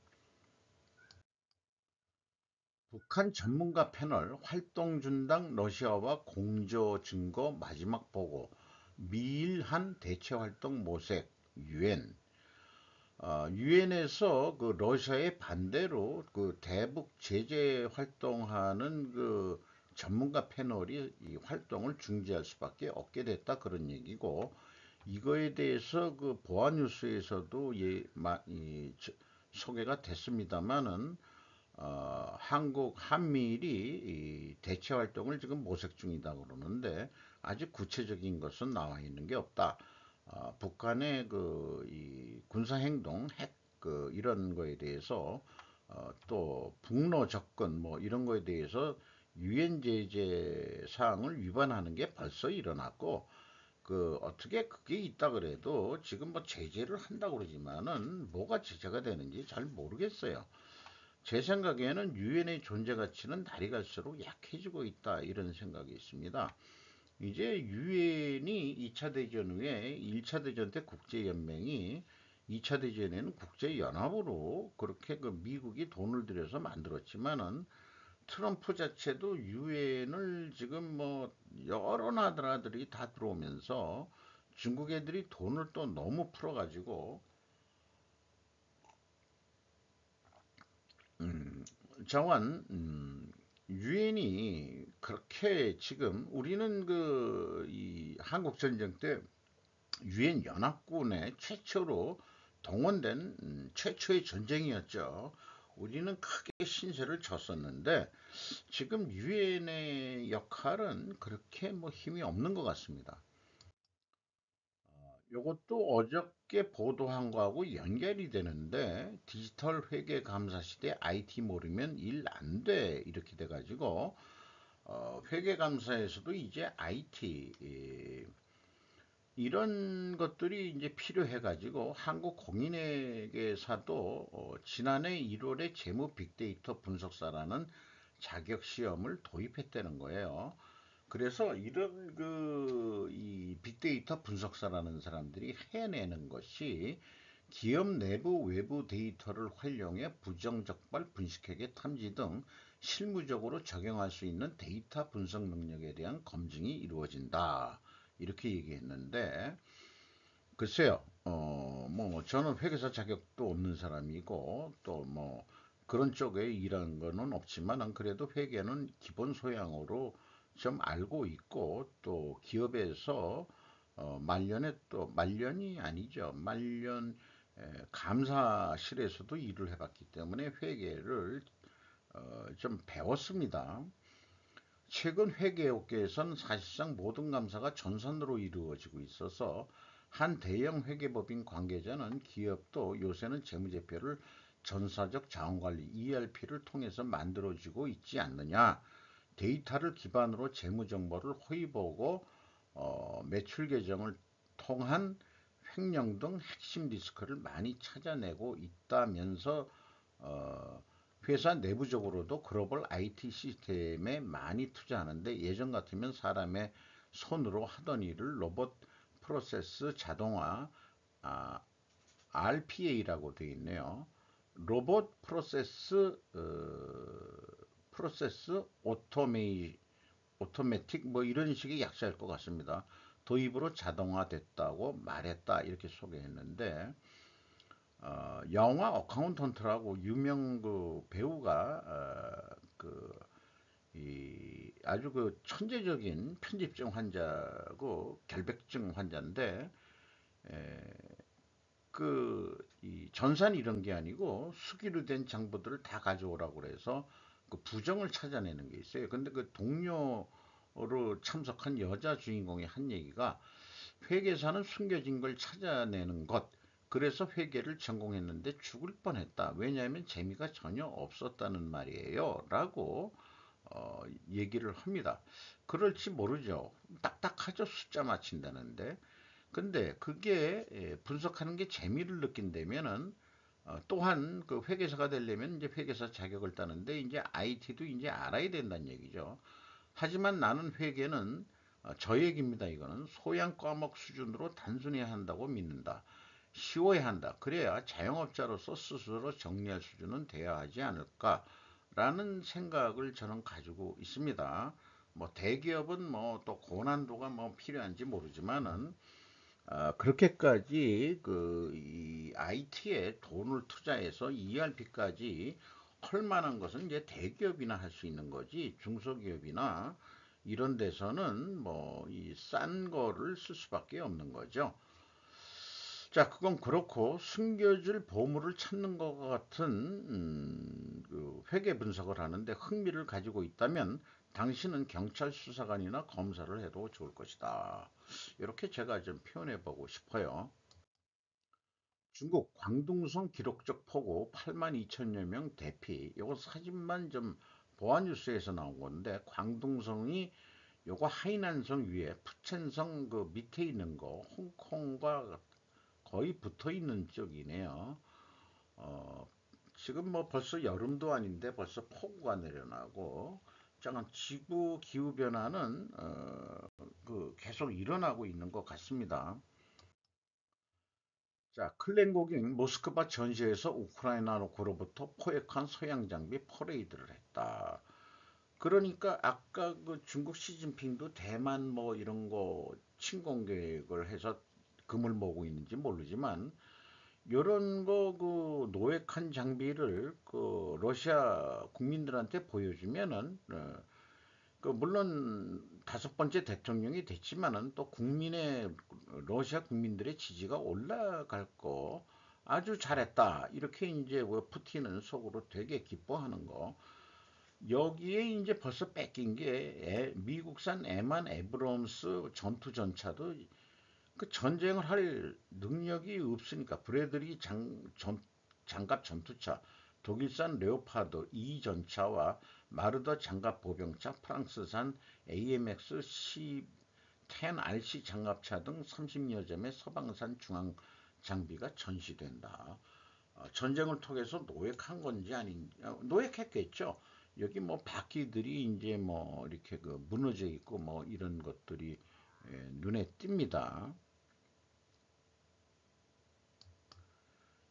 북한 전문가 패널 활동 준당 러시아와 공조 증거 마지막 보고. 미일한 대체활동 모색 유엔. 유엔에서 그 러시아의 반대로 그 대북 제재 활동하는 그 전문가 패널이 이 활동을 중지할 수밖에 없게 됐다 그런 얘기고, 이거에 대해서 그 보안뉴스에서도 소개가 됐습니다만은 한국 한미일이 이 대체 활동을 지금 모색 중이다 그러는데 아직 구체적인 것은 나와 있는 게 없다. 북한의 그 이 군사 행동, 핵 그 이런 거에 대해서 또 북러 접근 뭐 이런 거에 대해서 유엔 제재 사항을 위반하는 게 벌써 일어났고, 그 어떻게 그게 있다 그래도 지금 뭐 제재를 한다고 그러지만은 뭐가 제재가 되는지 잘 모르겠어요. 제 생각에는 유엔의 존재 가치는 날이 갈수록 약해지고 있다 이런 생각이 있습니다. 이제 유엔이 2차 대전 후에 1차 대전 때 국제연맹이 2차 대전에는 국제연합으로 그렇게 그 미국이 돈을 들여서 만들었지만은 트럼프 자체도 유엔을 지금 뭐 여러 나라들이 다 들어오면서 중국 애들이 돈을 또 너무 풀어가지고 정원 유엔이 그렇게 지금 우리는 그 이 한국 전쟁 때 유엔 연합군에 최초로 동원된 최초의 전쟁이었죠. 우리는 크게 신세를 졌었는데 지금 유엔의 역할은 그렇게 뭐 힘이 없는 것 같습니다. 요것도 어저께 보도한 거하고 연결이 되는데 디지털 회계 감사 시대 IT 모르면 일 안 돼 이렇게 돼가지고 회계 감사에서도 이제 IT 이런 것들이 이제 필요해가지고 한국공인회계사도 지난해 1월에 재무 빅데이터 분석사라는 자격 시험을 도입했다는 거예요. 그래서 이런 이 빅데이터 분석사라는 사람들이 해내는 것이 기업 내부 외부 데이터를 활용해 부정적발 분식회계 탐지 등 실무적으로 적용할 수 있는 데이터 분석 능력에 대한 검증이 이루어진다. 이렇게 얘기했는데 글쎄요. 뭐 저는 회계사 자격도 없는 사람이고 또 뭐 그런 쪽에 일한 거는 없지만 그래도 회계는 기본 소양으로 좀 알고 있고 또 기업에서 말년에 또 말년이 아니죠. 말년 감사실에서도 일을 해봤기 때문에 회계를 좀 배웠습니다. 최근 회계업계에선 사실상 모든 감사가 전산으로 이루어지고 있어서 한 대형 회계법인 관계자는 기업도 요새는 재무제표를 전사적 자원관리 ERP를 통해서 만들어지고 있지 않느냐. 데이터를 기반으로 재무정보를 허위보고 매출 계정을 통한 횡령 등 핵심 리스크를 많이 찾아내고 있다면서 어, 회사 내부적으로도 글로벌 IT 시스템에 많이 투자하는데 예전 같으면 사람의 손으로 하던 일을 로봇 프로세스 자동화 아, RPA라고 되어 있네요. 로봇 프로세스 오토매틱 뭐 이런 식의 약자일 것 같습니다. 도입으로 자동화됐다고 말했다 이렇게 소개했는데 영화 어카운턴트라고 유명 그 배우가 아주 그 천재적인 편집증 환자고 결백증 환자인데 이 전산 이런 게 아니고 수기로 된 정보들을 다 가져오라고 그래서 그 부정을 찾아내는 게 있어요. 근데 그 동료로 참석한 여자 주인공의 한 얘기가 회계사는 숨겨진 걸 찾아내는 것. 그래서 회계를 전공했는데 죽을 뻔했다. 왜냐하면 재미가 전혀 없었다는 말이에요. 라고 얘기를 합니다. 그럴지 모르죠. 딱딱하죠. 숫자 맞힌다는데. 근데 그게 분석하는 게 재미를 느낀다면은 또한 그 회계사가 되려면 이제 회계사 자격을 따는데 이제 IT도 이제 알아야 된다는 얘기죠. 하지만 나는 회계는 저 얘기입니다. 이거는 소양 과목 수준으로 단순해야 한다고 믿는다. 쉬워야 한다. 그래야 자영업자로서 스스로 정리할 수준은 돼야 하지 않을까라는 생각을 저는 가지고 있습니다. 뭐 대기업은 뭐 또 고난도가 뭐 필요한지 모르지만은 그렇게까지 이 IT에 돈을 투자해서 ERP까지 할 만한 것은 이제 대기업이나 할 수 있는 거지 중소기업이나 이런 데서는 뭐 이 싼 거를 쓸 수밖에 없는 거죠. 자, 그건 그렇고 숨겨질 보물을 찾는 것과 같은 그 회계 분석을 하는데 흥미를 가지고 있다면 당신은 경찰 수사관이나 검사를 해도 좋을 것이다. 이렇게 제가 좀 표현해 보고 싶어요. 중국 광둥성 기록적 폭우 8만 2천여 명 대피. 요거 사진만 좀 보안뉴스에서 나온 건데 광둥성이 요거 하이난성 위에 푸첸성 그 밑에 있는 거 홍콩과 거의 붙어 있는 쪽이네요. 어, 지금 뭐 벌써 여름도 아닌데 벌써 폭우가 내려나고 잠깐 지구 기후 변화는 그 계속 일어나고 있는 것 같습니다. 자, 클렌고긴 모스크바 전시에서 우크라이나로부터 포획한 서양 장비 퍼레이드를 했다. 그러니까 아까 그 중국 시진핑도 대만 뭐 이런 거 침공 계획을 해서 금을 모으고 있는지 모르지만 요런 거 그 노획한 장비를 그 러시아 국민들한테 보여주면은 그 물론 다섯 번째 대통령이 됐지만은 또 국민의 러시아 국민들의 지지가 올라갈 거 아주 잘했다 이렇게 이제 뭐 푸틴은 속으로 되게 기뻐하는 거 여기에 이제 벌써 뺏긴 게 미국산 에만 에브럼스 전투 전차도 그 전쟁을 할 능력이 없으니까 브래들리 장갑 전투차, 독일산 레오파드 2 전차와 마르더 장갑 보병차, 프랑스산 AMX C-10RC 장갑차 등 30여 점의 서방산 중앙 장비가 전시된다. 전쟁을 통해서 노획한 건지 아닌지 노획했겠죠. 여기 뭐 바퀴들이 이제 뭐 이렇게 그 무너져 있고 뭐 이런 것들이 눈에 띕니다.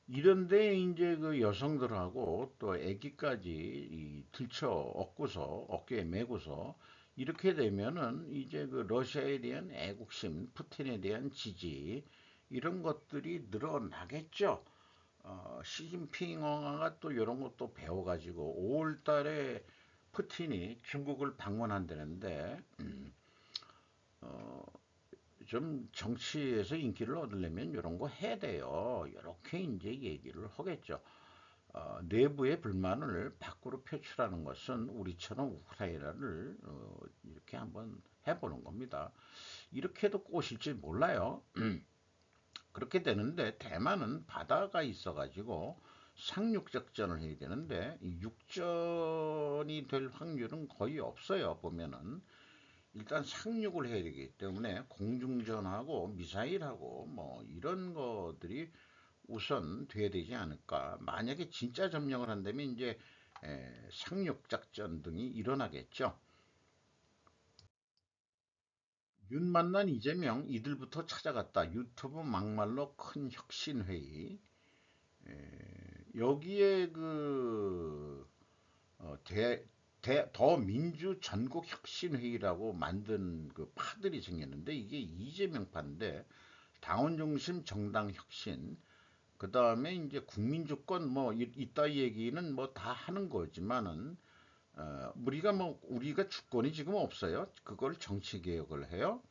이런데 이제 그 여성들하고 또 아기까지 들쳐 업고서 어깨에 메고서 이렇게 되면은 이제 그 러시아에 대한 애국심, 푸틴에 대한 지지 이런 것들이 늘어나겠죠. 시진핑어가 또 이런 것도 배워가지고 5월 달에 푸틴이 중국을 방문한다는데 어, 좀 정치에서 인기를 얻으려면 이런 거 해야 돼요. 이렇게 이제 얘기를 하겠죠. 내부의 불만을 밖으로 표출하는 것은 우리처럼 우크라이나를 이렇게 한번 해보는 겁니다. 이렇게도 꼬실지 몰라요. 그렇게 되는데 대만은 바다가 있어가지고 상륙 작전을 해야 되는데 육전이 될 확률은 거의 없어요. 보면은 일단 상륙을 해야 되기 때문에 공중전하고 미사일하고 뭐 이런 것들이 우선 돼야 되지 않을까. 만약에 진짜 점령을 한다면 이제 상륙 작전 등이 일어나겠죠. 윤 만난 이재명 이들부터 찾아갔다. 유튜브 막말로 큰 혁신 회의. 여기에 더민주 전국 혁신 회의라고 만든 그 파들이 생겼는데 이게 이재명 파인데 당원 중심 정당 혁신 그 다음에 이제 국민주권 뭐 이따 얘기는 뭐 다 하는 거지만은 우리가 주권이 지금 없어요. 그걸 정치 개혁을 해요.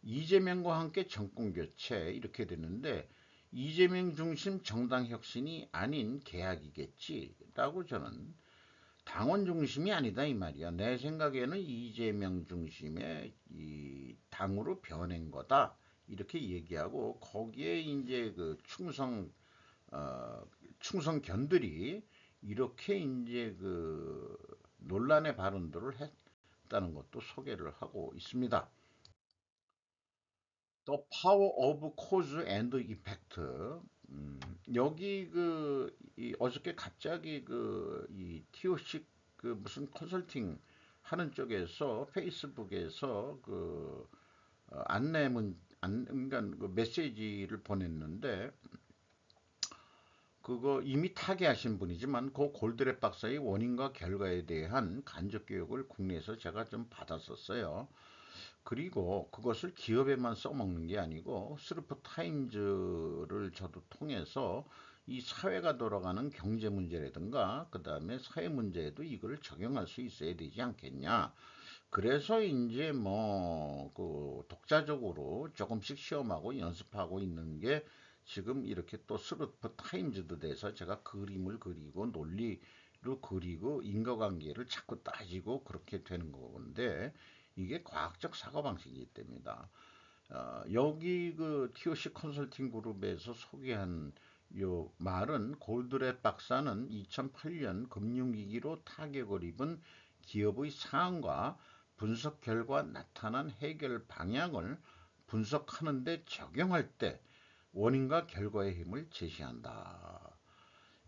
이재명과 함께 정권 교체 이렇게 되는데 이재명 중심 정당 혁신이 아닌 개혁이겠지라고 저는 당원 중심이 아니다 이 말이야. 내 생각에는 이재명 중심의 이 당으로 변한 거다. 이렇게 얘기하고 거기에 이제 그 충성견들이 이렇게 이제 그 논란의 발언들을 했다는 것도 소개를 하고 있습니다. 또 파워 오브 코즈 앤드 이펙트 여기 어저께 갑자기 이 TOC 그 무슨 컨설팅 하는 쪽에서 페이스북에서 안내문 그러니까 그 메시지를 보냈는데 그거 이미 타계하신 분이지만 그 골드랩 박사의 원인과 결과에 대한 간접 교육을 국내에서 제가 좀 받았었어요. 그리고 그것을 기업에만 써먹는 게 아니고 스루프 타임즈를 저도 통해서 이 사회가 돌아가는 경제 문제라든가 그 다음에 사회 문제에도 이걸 적용할 수 있어야 되지 않겠냐. 그래서 이제 뭐 그 독자적으로 조금씩 시험하고 연습하고 있는 게 지금 이렇게 또 스루프 타임즈도 돼서 제가 그림을 그리고 논리를 그리고 인과관계를 자꾸 따지고 그렇게 되는 건데 이게 과학적 사고방식이기 때문이다. 여기 그 TOC 컨설팅 그룹에서 소개한 요 말은 골드렛 박사는 2008년 금융위기로 타격을 입은 기업의 상황과 분석 결과 나타난 해결 방향을 분석하는 데 적용할 때 원인과 결과의 힘을 제시한다.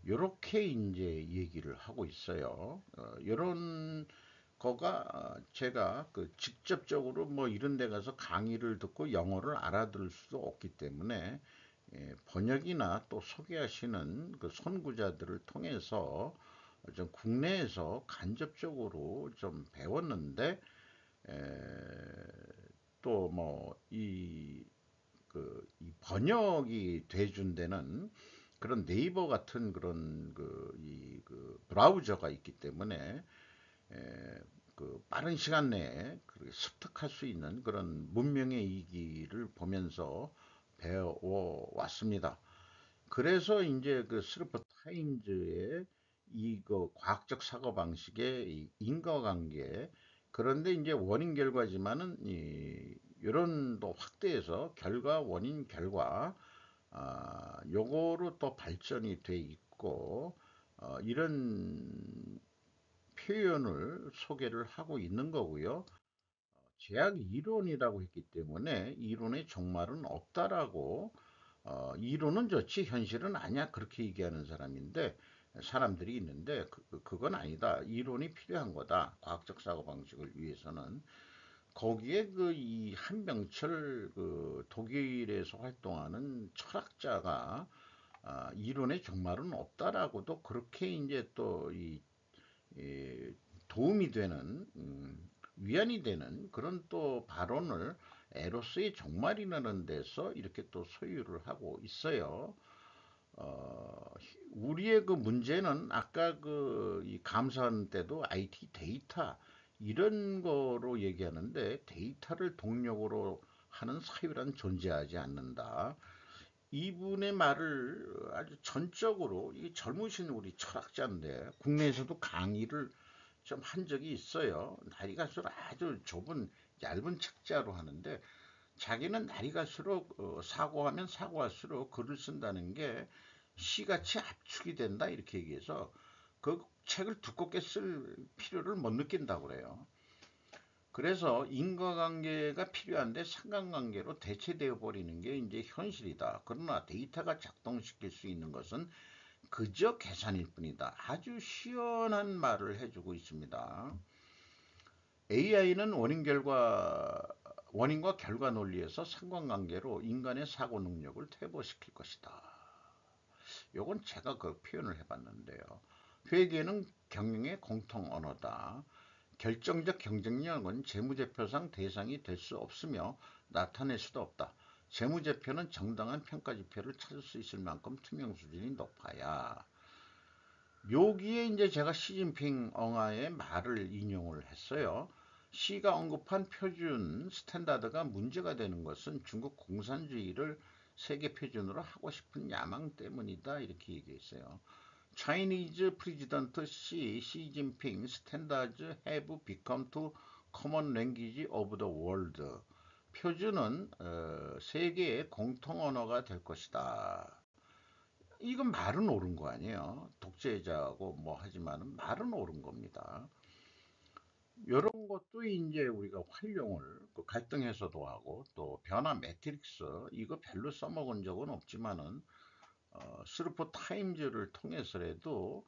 요렇게 이제 얘기를 하고 있어요. 요런 거가 제가 그 직접적으로 뭐 이런 데 가서 강의를 듣고 영어를 알아들을 수도 없기 때문에 번역이나 또 소개하시는 그 선구자들을 통해서 좀 국내에서 간접적으로 좀 배웠는데 또 뭐 이 번역이 돼준 데는 그런 네이버 같은 그런 그 브라우저가 있기 때문에 에, 그 빠른 시간 내에 습득할 수 있는 그런 문명의 이기를 보면서 배워 왔습니다. 그래서 이제 그 스루퍼 타임즈의 이거 과학적 사고 방식의 이 인과관계 그런데 이제 원인 결과지만은 이런 또 확대해서 결과 원인 결과 요거로 또 발전이 돼 있고 이런 표현을 소개를 하고 있는 거고요. 제약 이론이라고 했기 때문에 이론의 종말은 없다라고 이론은 좋지 현실은 아니야 그렇게 얘기하는 사람들이 있는데 그건 아니다. 이론이 필요한 거다. 과학적 사고 방식을 위해서는 거기에 그 이 한병철 그 독일에서 활동하는 철학자가 이론의 종말은 없다라고도 그렇게 이제 또이 도움이 되는 위안이 되는 그런 또 발언을 에로스의 종말이라는 데서 이렇게 또 소유를 하고 있어요. 우리의 그 문제는 아까 그 이 감사하는 때도 IT 데이터 이런 거로 얘기하는데 데이터를 동력으로 하는 사유란 존재하지 않는다. 이분의 말을 아주 전적으로 이 젊으신 우리 철학자인데 국내에서도 강의를 좀 한 적이 있어요. 나이 갈수록 아주 좁은 얇은 책자로 하는데 자기는 나이 갈수록 사고하면 사고할수록 글을 쓴다는 게 시같이 압축이 된다 이렇게 얘기해서 그 책을 두껍게 쓸 필요를 못 느낀다고 그래요. 그래서 인과관계가 필요한데 상관관계로 대체되어 버리는 게 이제 현실이다. 그러나 데이터가 작동시킬 수 있는 것은 그저 계산일 뿐이다. 아주 시원한 말을 해주고 있습니다. AI는 원인과 결과 논리에서 상관관계로 인간의 사고 능력을 퇴보시킬 것이다. 요건 제가 그 표현을 해봤는데요. 회계는 경영의 공통 언어다. 결정적 경쟁력은 재무제표상 대상이 될 수 없으며 나타낼 수도 없다. 재무제표는 정당한 평가지표를 찾을 수 있을 만큼 투명 수준이 높아야. 여기에 이제 제가 시진핑 엉아의 말을 인용을 했어요. 시가 언급한 표준 스탠다드가 문제가 되는 것은 중국 공산주의를 세계 표준으로 하고 싶은 야망 때문이다. 이렇게 얘기했어요. Chinese President Xi Jinping standards have become to common language of the world. 표준은 세계의 공통 언어가 될 것이다. 이건 말은 옳은 거 아니에요. 독재자고 뭐 하지만 말은 옳은 겁니다. 이런 것도 이제 우리가 활용을 그 갈등 해소도 하고 또 변화 매트릭스 이거 별로 써먹은 적은 없지만은 스루포 타임즈를 통해서라도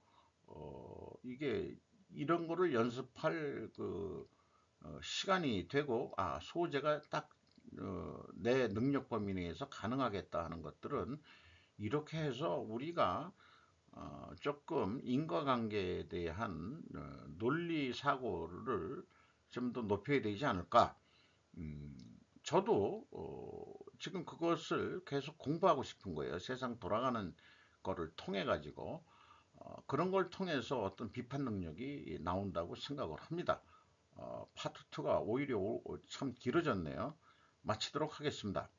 이게 이런 거를 연습할 그 시간이 되고 소재가 딱 내 능력 범위 내에서 가능하겠다 하는 것들은 이렇게 해서 우리가 조금 인과관계에 대한 논리 사고를 좀 더 높여야 되지 않을까. 음, 저도 지금 그것을 계속 공부하고 싶은 거예요. 세상 돌아가는 거를 통해 가지고 그런 걸 통해서 어떤 비판 능력이 나온다고 생각을 합니다. 파트 2가 오히려 참 길어졌네요. 마치도록 하겠습니다.